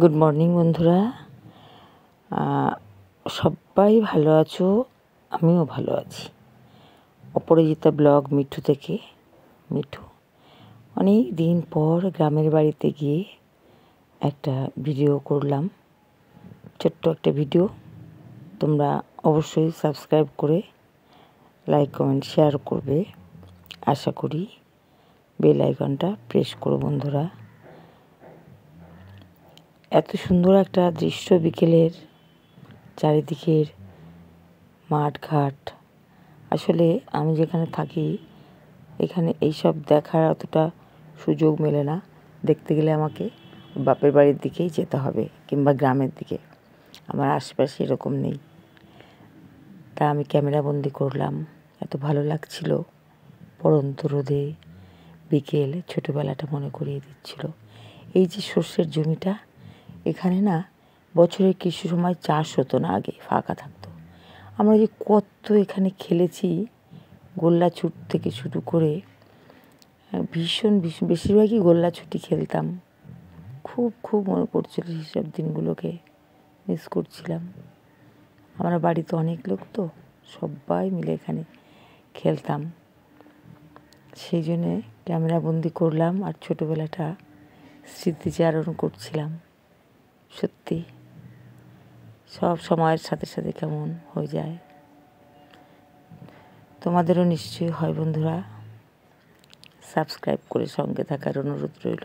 Good morning বন্ধুরা, সবাই ভালো আছো? আমিও ভালো আছি। অপরাজিতা ব্লগ মিঠু থেকে। মিঠু অনেক দিন পর গ্রামের বাড়িতে গিয়ে একটা ভিডিও করলাম, ছোট্ট একটা ভিডিও। তোমরা অবশ্যই সাবস্ক্রাইব করে লাইক কমেন্ট শেয়ার করবে আশা করি। বেল আইকনটা প্রেস করো বন্ধুরা। এত সুন্দর একটা দৃশ্য বিকেলের, চারিদিকের মাঠ ঘাট। আসলে আমি যেখানে থাকি এখানে এইসব দেখার অতটা সুযোগ মেলে না। দেখতে গেলে আমাকে বাপের বাড়ির দিকেই যেতে হবে কিংবা গ্রামের দিকে। আমার আশপাশে এরকম নেই। তা আমি ক্যামেরাবন্দি করলাম। এত ভালো লাগছিল। পড়ন্ত রোদে বিকেল ছোটোবেলাটা মনে করিয়ে দিচ্ছিল। এই যে সর্ষের জমিটা, এখানে না বছরে কিছু সময় চাষ হতো না, আগে ফাঁকা থাকতো। আমরা যে কত এখানে খেলেছি, গোল্লা ছুট থেকে শুরু করে ভীষণ বেশিরভাগই গোল্লা ছুটি খেলতাম। খুব মনে পড়ছিল সেসব দিনগুলোকে, মিস করছিলাম। আমরা বাড়িতে অনেক লোক তো, সবাই মিলে এখানে খেলতাম। সেই জন্যে ক্যামেরাবন্দি করলাম আর ছোটোবেলাটা স্মৃতিচারণ করছিলাম। সত্যি সব সময়ের সাথে সাথে কেমন হয়ে যায়। তোমাদেরও নিশ্চয়ই হয় বন্ধুরা। সাবস্ক্রাইব করে সঙ্গে থাকার অনুরোধ রইল।